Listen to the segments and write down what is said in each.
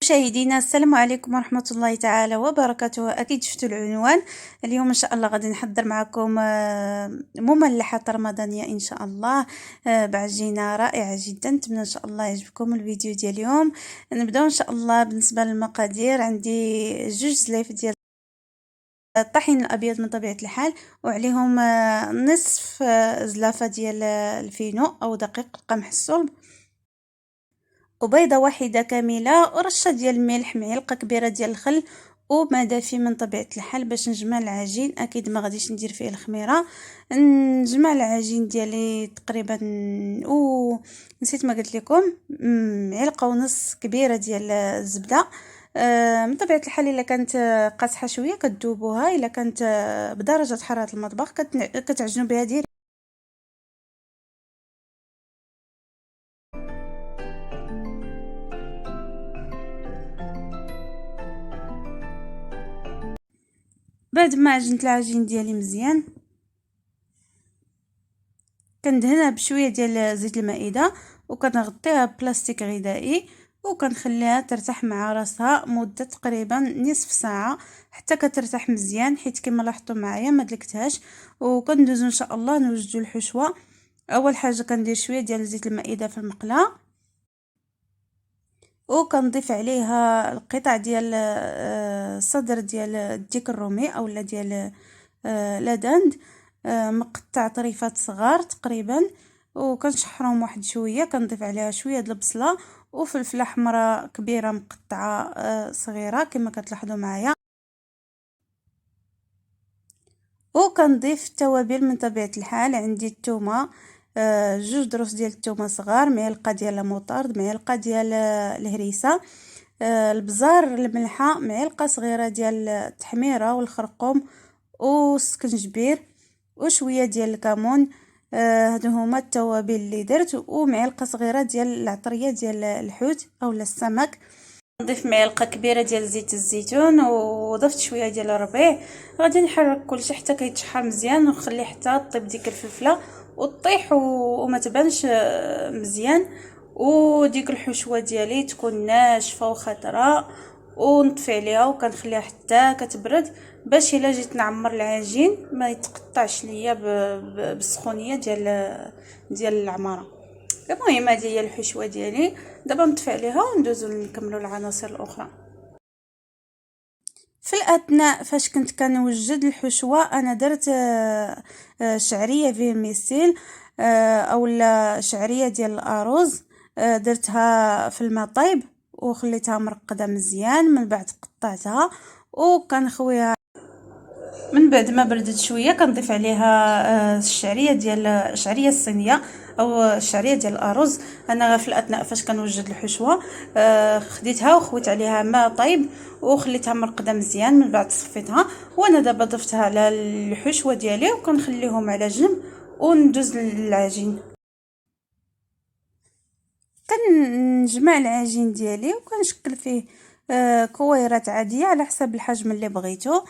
مشاهدينا السلام عليكم ورحمة الله تعالى وبركاته. أكيد شفتوا العنوان. اليوم إن شاء الله غادي نحضر معكم مملحات رمضانية إن شاء الله بعجينة رائعة جدا. نتمنى إن شاء الله يعجبكم الفيديو ديال اليوم. نبداو إن شاء الله. بالنسبة للمقادير عندي 2 زلايف ديال الطحين الأبيض من طبيعة الحال، وعليهم نصف زلافة ديال الفينو أو دقيق القمح الصلب، وبيضة واحدة كاملة، ورشة ديال الملح، معلقة كبيرة ديال الخل، وماء دافي من طبيعة الحال باش نجمع العجين. اكيد ما غاديش ندير فيه الخميرة. نجمع العجين ديالي تقريبا، نسيت ما قلت لكم، معلقة ونص كبيرة ديال الزبدة. من طبيعة الحال الا كانت قاصحة شوية كتذوبوها، الا كانت بدرجة حرارة المطبخ كتعجنوا بها ديريكت. بعد ما عجنت العجين ديالي مزيان كندهنها بشويه ديال زيت المائده، وكنغطيها ببلاستيك غذائي، وكنخليها ترتاح مع راسها مده تقريبا نصف ساعه حتى كترتاح مزيان، حيت كما لاحظتوا معايا ما دلكتهاش. وكندوزو ان شاء الله نوجدوا الحشوه. اول حاجه كندير شويه ديال زيت المائده في المقله، وكنضيف عليها القطع ديال الصدر ديال الديك الرومي اولا ديال لاداند، مقطع طريفات صغار تقريبا، وكنشحرهم واحد شويه. كنضيف عليها شويه د البصله وفلفله حمراء كبيره مقطعه صغيره كما كتلاحظوا معايا، وكنضيف التوابل من طبيعه الحال. عندي الثومه، 2 دروس ديال الثومه صغار، معلقه ديال الموطارد، معلقه ديال الهريسه، البزار، الملحه، معلقه صغيره ديال التحميره والخرقوم والسكنجبير، وشويه ديال الكمون. هادو هما التوابل اللي درت، ومعلقه صغيره ديال العطريه ديال الحوت اولا السمك. نضيف معلقه كبيره ديال زيت الزيتون، وضفت شويه ديال الربيع. غادي نحرك كلشي حتى كيتشحر مزيان، ونخلي حتى طيب ديك الفلفله وطيح وما تبانش مزيان. وديك الحشوه ديالي تكون ناشفه وخضراء، ونطفي عليها وكنخليها حتى كتبرد باش الا جيت نعمر العجين ما يتقطعش ليا بالسخونيه ديال العماره. المهم هذه هي الحشوه ديالي. دابا نطفي عليها وندوزو نكملوا العناصر الاخرى. في الاثناء فاش كنت كنوجد الحشوه انا درت شعريه فيرميسيل اولا شعريه ديال الارز، درتها في الماء طيب وخليتها مرقده مزيان، من بعد قطعتها وكنخويها. من بعد ما بردت شويه كنضيف عليها الشعريه الصينيه او الشعريه ديال الارز. انا في الاثناء فاش كنوجد الحشوه خديتها وخويت عليها ماء طيب وخليتها مرقده مزيان، من بعد صفيتها. وانا دابا ضفتها على الحشوه ديالي وكنخليهم على جنب وندوز للعجين. كنجمع العجين ديالي وكنشكل فيه كويرات عاديه على حسب الحجم اللي بغيتو.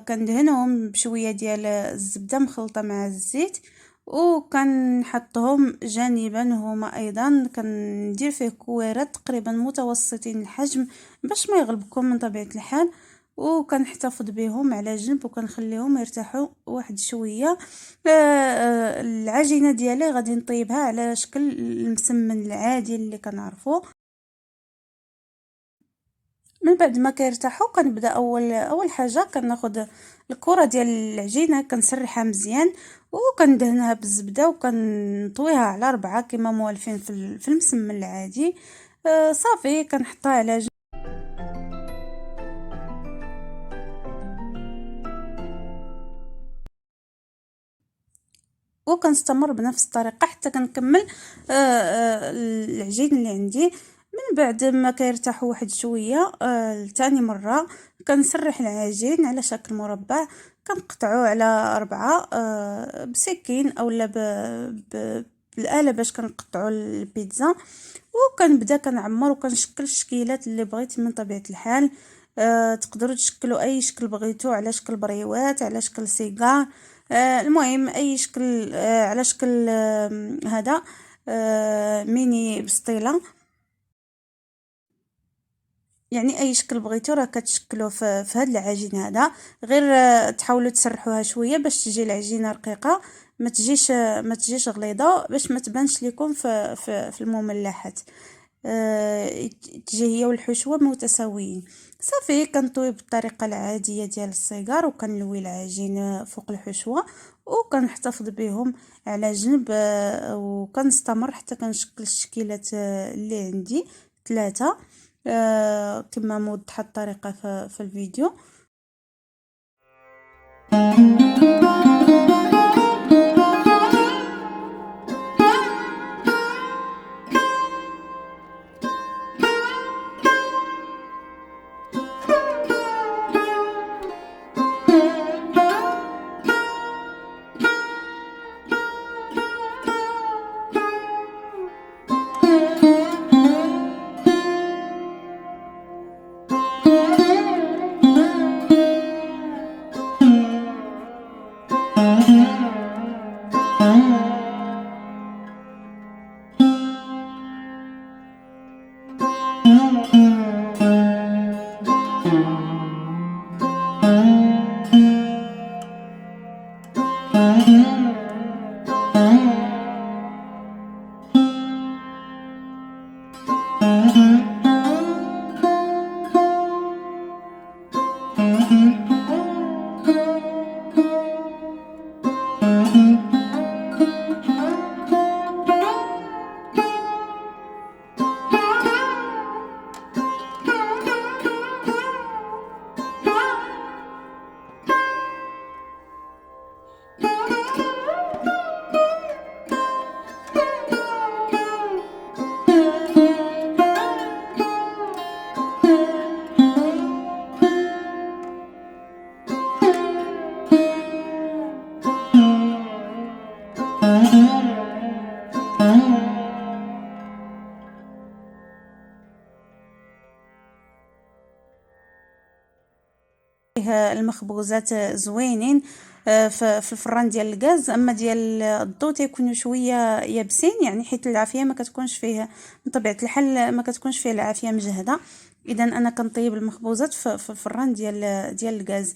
كندهنهم بشويه ديال الزبده مخلطه مع الزيت، وكنحطهم جانبا هما ايضا. كندير فيه كويرات تقريبا متوسطين الحجم باش ما يغلبكم من طبيعه الحال، وكنحتفظ بهم على جنب وكنخليهم يرتاحوا واحد شويه. العجينه ديالي غادي نطيبها على شكل المسمن العادي اللي كنعرفوه. من بعد ما كيرتاحوا كنبدا اول حاجه كناخذ الكره ديال العجينه كنسرحها مزيان وكندهنها بالزبده وكنطويها على 4 كما موالفين في المسمن العادي. صافي كنحطها على جنب، وكنستمر بنفس الطريقه حتى كنكمل العجين اللي عندي. من بعد ما كيرتاحوا واحد شويه لتاني مره كنسرح العجين على شكل مربع، كنقطعوه على 4 بسكين اولا بالاله باش كنقطعوا البيتزا، وكنبدا كنعمر وكنشكل الشكيلات اللي بغيت من طبيعه الحال. تقدروا تشكلوا اي شكل بغيتو، على شكل بريوات، على شكل سيجار، المهم اي شكل، على شكل هذا ميني بسطيله. يعني اي شكل بغيتو راه كتشكلوه في هذا العجين هذا. غير تحاولوا تسرحوها شويه باش تجي العجينه رقيقه، ما تجيش غليظه، باش ما تبانش لكم في المملحات. تجي هي والحشوه متساويين. صافي كنطوي بالطريقه العاديه ديال الصغار، وكنلوي العجين فوق الحشوه، وكنحتفظ بهم على جنب. وكنستمر حتى كنشكل الشكيلات اللي عندي 3 كما موضحه الطريقه في الفيديو. المخبوزات زوينين في الفران ديال الغاز. اما ديال الضو تيكونوا شويه يابسين، يعني حيت العافيه ما كتكونش فيه، من طبيعه الحال ما كتكونش فيه العافيه مجهده. اذا انا كنطيب المخبوزات في الفران ديال الغاز.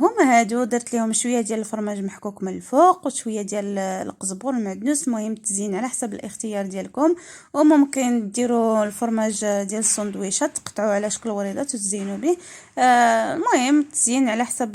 هما هادو درت لهم شويه ديال الفرماج محكوك من الفوق، وشويه ديال القزبر المعدنوس. المهم التزيين على حسب الاختيار ديالكم. وممكن ديروا الفرماج ديال السندويشات، تقطعوه على شكل وريضات وتزينوا به. المهم التزيين على حسب